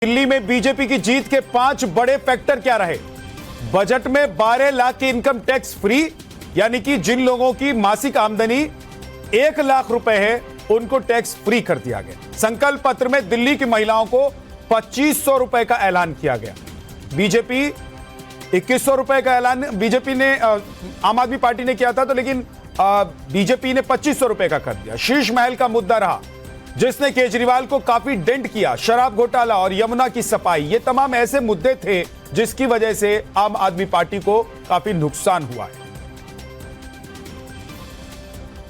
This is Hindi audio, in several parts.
दिल्ली में बीजेपी की जीत के 5 बड़े फैक्टर क्या रहे? बजट में 12 लाख की इनकम टैक्स फ्री, यानी कि जिन लोगों की मासिक आमदनी 1 लाख रुपए है उनको टैक्स फ्री कर दिया गया। संकल्प पत्र में दिल्ली की महिलाओं को 2500 रुपए का ऐलान किया गया। बीजेपी 2100 रुपए का ऐलान बीजेपी ने आम आदमी पार्टी ने किया था, तो लेकिन बीजेपी ने 2500 रुपए का कर दिया। शीश महल का मुद्दा रहा जिसने केजरीवाल को काफी डेंट किया, शराब घोटाला और यमुना की सफाई, ये तमाम ऐसे मुद्दे थे जिसकी वजह से आम आदमी पार्टी को काफी नुकसान हुआ है।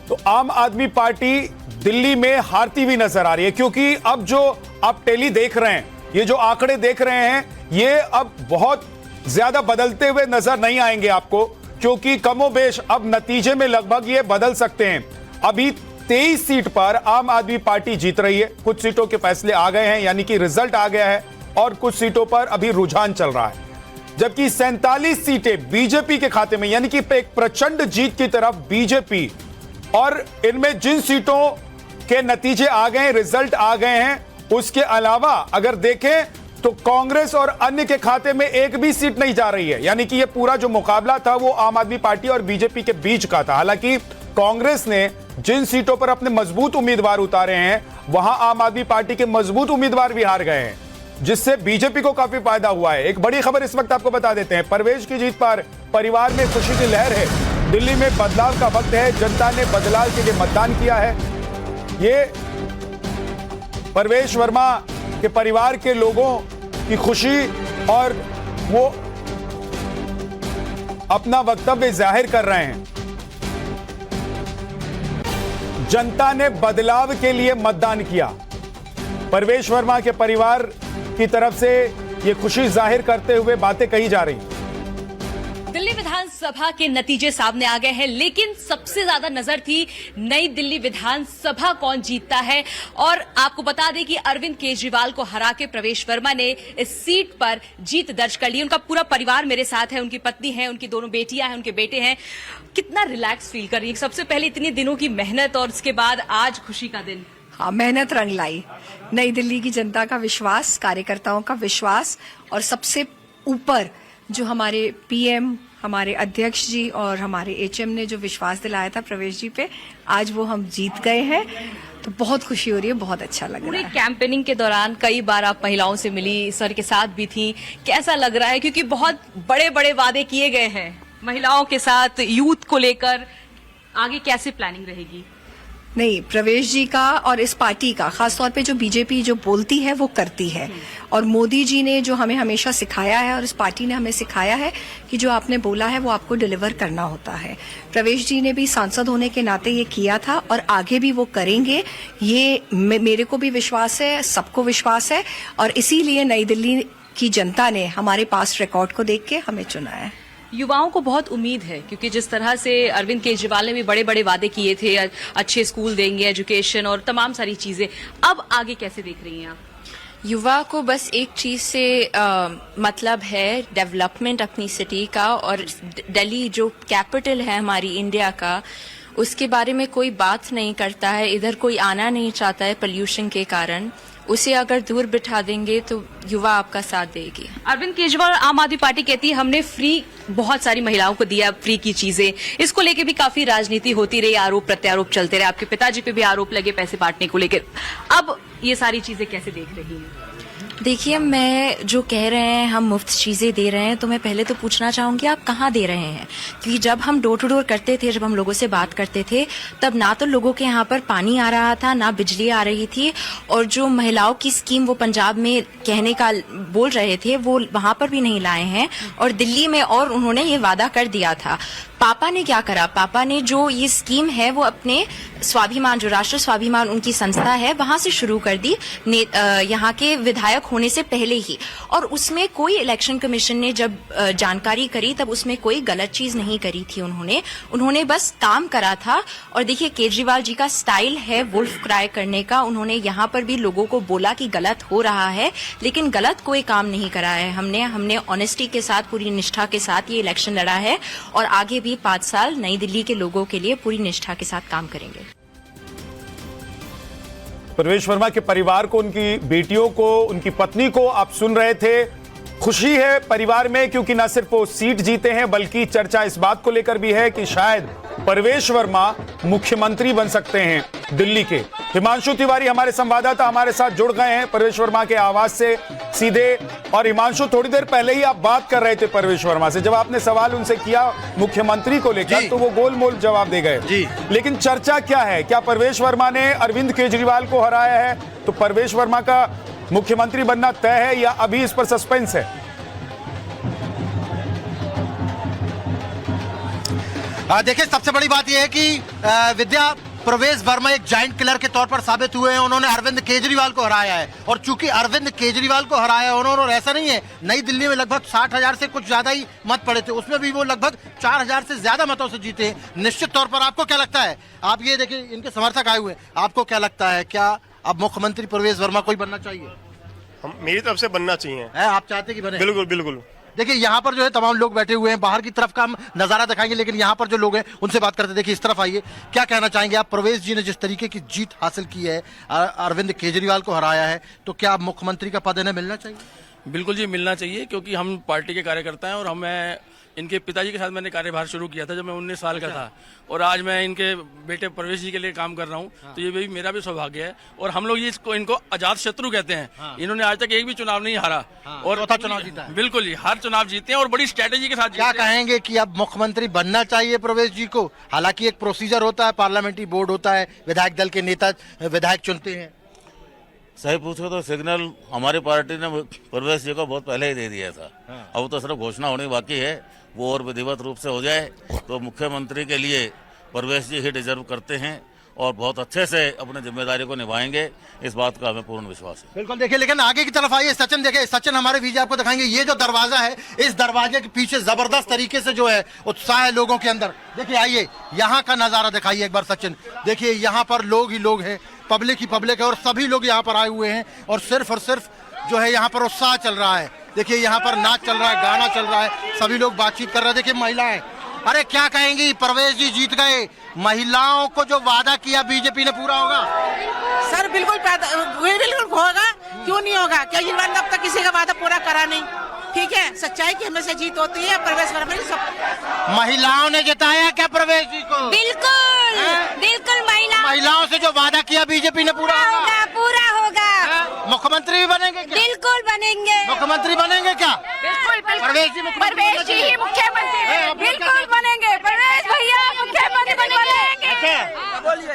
तो आम आदमी पार्टी दिल्ली में हारती हुई नजर आ रही है, क्योंकि अब जो आप टेली देख रहे हैं, ये जो आंकड़े देख रहे हैं, ये अब बहुत ज्यादा बदलते हुए नजर नहीं आएंगे आपको, क्योंकि कमोबेश अब नतीजे में लगभग ये बदल सकते हैं। अभी 23 सीट पर आम आदमी पार्टी जीत रही है। कुछ सीटों के फैसले आ गए हैं, यानी कि रिजल्ट आ गया है, और कुछ सीटों पर अभी रुझान चल रहा है। जबकि 47 सीटें बीजेपी के खाते में, यानी कि एक प्रचंड जीत की तरफ बीजेपी, और इनमें जिन सीटों के नतीजे आ गए, रिजल्ट आ गए हैं, उसके अलावा अगर देखें तो कांग्रेस और अन्य के खाते में एक भी सीट नहीं जा रही है। यानी कि यह पूरा जो मुकाबला था वो आम आदमी पार्टी और बीजेपी के बीच का था। हालांकि कांग्रेस ने जिन सीटों पर अपने मजबूत उम्मीदवार उतारे हैं, वहां आम आदमी पार्टी के मजबूत उम्मीदवार भी हार गए हैं, जिससे बीजेपी को काफी फायदा हुआ है। एक बड़ी खबर इस वक्त आपको बता देते हैं। परवेश की जीत पर परिवार में खुशी की लहर है। दिल्ली में बदलाव का वक्त है, जनता ने बदलाव के लिए मतदान किया है। ये परवेश वर्मा के परिवार के लोगों की खुशी, और वो अपना वक्तव्य जाहिर कर रहे हैं। जनता ने बदलाव के लिए मतदान किया। परवेश वर्मा के परिवार की तरफ से यह खुशी जाहिर करते हुए बातें कही जा रही। दिल्ली विधानसभा के नतीजे सामने आ गए हैं, लेकिन सबसे ज्यादा नजर थी नई दिल्ली विधानसभा कौन जीतता है। और आपको बता दें कि अरविंद केजरीवाल को हरा के प्रवेश वर्मा ने इस सीट पर जीत दर्ज कर ली। उनका पूरा परिवार मेरे साथ है, उनकी पत्नी है, उनकी दोनों बेटियां हैं, उनके बेटे हैं। कितना रिलैक्स फील कर रही है? सबसे पहले इतने दिनों की मेहनत और उसके बाद आज खुशी का दिन। हाँ, मेहनत रंग लाई। नई दिल्ली की जनता का विश्वास, कार्यकर्ताओं का विश्वास, और सबसे ऊपर जो हमारे पीएम, हमारे अध्यक्ष जी और हमारे एचएम ने जो विश्वास दिलाया था प्रवेश जी पे, आज वो हम जीत गए हैं। तो बहुत खुशी हो रही है, बहुत अच्छा लग रहा है। पूरी कैंपेनिंग के दौरान कई बार आप महिलाओं से मिली, सर के साथ भी थी, कैसा लग रहा है? क्योंकि बहुत बड़े बड़े वादे किए गए हैं महिलाओं के साथ, यूथ को लेकर, आगे कैसे प्लानिंग रहेगी? नहीं, प्रवेश जी का और इस पार्टी का, खासतौर पे जो बीजेपी जो बोलती है वो करती है। और मोदी जी ने जो हमें हमेशा सिखाया है और इस पार्टी ने हमें सिखाया है कि जो आपने बोला है वो आपको डिलीवर करना होता है। प्रवेश जी ने भी सांसद होने के नाते ये किया था और आगे भी वो करेंगे, ये मेरे को भी विश्वास है, सबको विश्वास है। और इसीलिए नई दिल्ली की जनता ने हमारे पास रिकॉर्ड को देख के हमें चुना है। युवाओं को बहुत उम्मीद है, क्योंकि जिस तरह से अरविंद केजरीवाल ने भी बड़े बड़े वादे किए थे, अच्छे स्कूल देंगे, एजुकेशन और तमाम सारी चीजें, अब आगे कैसे देख रही हैं आप? युवा को बस एक चीज से मतलब है, डेवलपमेंट अपनी सिटी का, और दिल्ली जो कैपिटल है हमारी इंडिया का, उसके बारे में कोई बात नहीं करता है। इधर कोई आना नहीं चाहता है पोल्यूशन के कारण। उसे अगर दूर बिठा देंगे तो युवा आपका साथ देगी। अरविंद केजरीवाल, आम आदमी पार्टी कहती है हमने फ्री बहुत सारी महिलाओं को दिया, फ्री की चीजें। इसको लेके भी काफी राजनीति होती रही, आरोप प्रत्यारोप चलते रहे, आपके पिताजी पे भी आरोप लगे पैसे बांटने को लेकर। अब ये सारी चीजें कैसे देख रही हैं? देखिए, मैं जो कह रहे हैं हम मुफ्त चीजें दे रहे हैं, तो मैं पहले तो पूछना चाहूंगी आप कहाँ दे रहे हैं? क्योंकि जब हम डोर टू डोर करते थे, जब हम लोगों से बात करते थे, तब ना तो लोगों के यहाँ पर पानी आ रहा था, ना बिजली आ रही थी, और जो महिलाओं की स्कीम वो पंजाब में कहने का बोल रहे थे वो वहां पर भी नहीं लाए हैं, और दिल्ली में और उन्होंने ये वादा कर दिया था। पापा ने क्या करा? पापा ने जो ये स्कीम है वो अपने स्वाभिमान, जो राष्ट्र स्वाभिमान उनकी संस्था है, वहां से शुरू कर दी यहाँ के विधायक होने से पहले ही। और उसमें कोई इलेक्शन कमीशन ने जब जानकारी करी तब उसमें कोई गलत चीज नहीं करी थी उन्होंने बस काम करा था। और देखिए, केजरीवाल जी का स्टाइल है वुल्फ क्राई करने का। उन्होंने यहाँ पर भी लोगों को बोला कि गलत हो रहा है, लेकिन गलत कोई काम नहीं करा है। हमने ऑनेस्टी के साथ, पूरी निष्ठा के साथ ये इलेक्शन लड़ा है, और आगे भी 5 साल नई दिल्ली के लोगों के लिए पूरी निष्ठा के साथ काम करेंगे। प्रवेश वर्मा के परिवार को, उनकी बेटियों को, उनकी पत्नी को आप सुन रहे थे। खुशी है परिवार में क्योंकि न सिर्फ वो सीट जीते हैं बल्कि चर्चा इस बात को लेकर भी है कि शायद प्रवेश वर्मा मुख्यमंत्री बन सकते हैं दिल्ली के। हिमांशु तिवारी हमारे संवाददाता हमारे साथ जुड़ गए हैं प्रवेश वर्मा के आवास से सीधे। और हिमांशु, थोड़ी देर पहले ही आप बात कर रहे थे प्रवेश वर्मा से, जब आपने सवाल उनसे किया मुख्यमंत्री को लेकर तो वो गोलमोल जवाब दे गए। लेकिन चर्चा क्या है? क्या प्रवेश वर्मा ने अरविंद केजरीवाल को हराया है तो प्रवेश वर्मा का मुख्यमंत्री बनना तय है या अभी इस पर सस्पेंस है? देखिए, सबसे बड़ी बात यह है कि विद्या, प्रवेश वर्मा एक जाइंट किलर के तौर पर साबित हुए हैं। उन्होंने अरविंद केजरीवाल को हराया है और चूंकि अरविंद केजरीवाल को हराया उन्होंने, और ऐसा नहीं है, नई दिल्ली में लगभग 60,000 से कुछ ज्यादा ही मत पड़े थे, उसमें भी वो लगभग 4,000 से ज्यादा मतों से जीते हैं। निश्चित तौर पर आपको क्या लगता है, आप ये देखिए इनके समर्थक आए हुए हैं, आपको क्या लगता है, क्या अब मुख्यमंत्री प्रवेश वर्मा को ही बनना चाहिए? मेरी तरफ से बनना चाहिए। आप चाहते कि बने? बिल्कुल बिल्कुल। देखिए यहाँ पर जो है तमाम लोग बैठे हुए हैं, बाहर की तरफ का हम नजारा दिखाएंगे, लेकिन यहाँ पर जो लोग हैं उनसे बात करते हैं। देखिए इस तरफ आइए, क्या कहना चाहेंगे आप? प्रवेश जी ने जिस तरीके की जीत हासिल की है, अरविंद केजरीवाल को हराया है, तो क्या अब मुख्यमंत्री का पद इन्हें मिलना चाहिए? बिल्कुल जी, मिलना चाहिए, क्योंकि हम पार्टी के कार्यकर्ता हैं और हमें इनके पिताजी के साथ मैंने कार्यभार शुरू किया था जब मैं 19 साल का था, और आज मैं इनके बेटे प्रवेश जी के लिए काम कर रहा हूं। तो ये भी मेरा भी सौभाग्य है और हम लोग इनको अजात शत्रु कहते हैं। इन्होंने आज तक एक भी चुनाव नहीं हारा और चौथा चुनाव जीता है। बिल्कुल जी, हर चुनाव जीते हैं और बड़ी स्ट्रेटेजी के साथ। क्या कहेंगे कि अब मुख्यमंत्री बनना चाहिए प्रवेश जी को? हालांकि एक प्रोसीजर होता है, पार्लियामेंट्री बोर्ड होता है, विधायक दल के नेता विधायक चुनते हैं। सही पूछो तो सिग्नल हमारी पार्टी ने प्रवेश जी को बहुत पहले ही दे दिया था। अब तो सिर्फ घोषणा होनी बाकी है, वो और विधिवत रूप से हो जाए तो मुख्यमंत्री के लिए प्रवेश जी ही डिजर्व करते हैं और बहुत अच्छे से अपनी जिम्मेदारी को निभाएंगे, इस बात का हमें पूर्ण विश्वास है। बिल्कुल। देखिए, लेकिन आगे की तरफ आइए सचिन, देखिए सचिन हमारे बीच आपको दिखाएंगे ये जो दरवाजा है, इस दरवाजे के पीछे जबरदस्त तरीके से जो है उत्साह है लोगों के अंदर। देखिए आइए, यहाँ का नजारा दिखाइए एक बार सचिन। देखिए यहाँ पर लोग ही लोग हैं, पब्लिक ही पब्लिक है और सभी लोग यहाँ पर आए हुए हैं और सिर्फ जो है यहाँ पर उत्साह चल रहा है। देखिए यहाँ पर नाच चल रहा है, गाना चल रहा है, सभी लोग बातचीत कर रहे हैं। देखिए महिलाएं, अरे क्या कहेंगी, प्रवेश जी जीत गए, महिलाओं को जो वादा किया बीजेपी ने पूरा होगा? सर बिल्कुल होगा, क्यों नहीं होगा? केजरीवाल ने अब तक किसी का वादा पूरा करा नहीं। ठीक है, सच्चाई की हमेशा जीत होती है। प्रवेश वर्मा ने सब महिलाओं ने जिताया क्या प्रवेश जी को? बिल्कुल बिल्कुल। महिलाओं से जो वादा किया बीजेपी ने पूरा होगा? पूरा होगा। मुख्यमंत्री भी बनेंगे क्या? बिल्कुल बनेंगे। मुख्यमंत्री बनेंगे क्या? बिल्कुल प्रवेश जी मुख्यमंत्री बिल्कुल बनेंगे। प्रवेश भैया मुख्यमंत्री बनेंगे।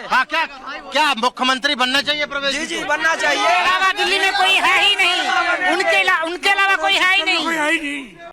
हाँ, क्या मुख्यमंत्री बनना चाहिए प्रवेश जी? जी बनना चाहिए। दिल्ली में कोई है ही नहीं, उनके अलावा कोई है ही नहीं।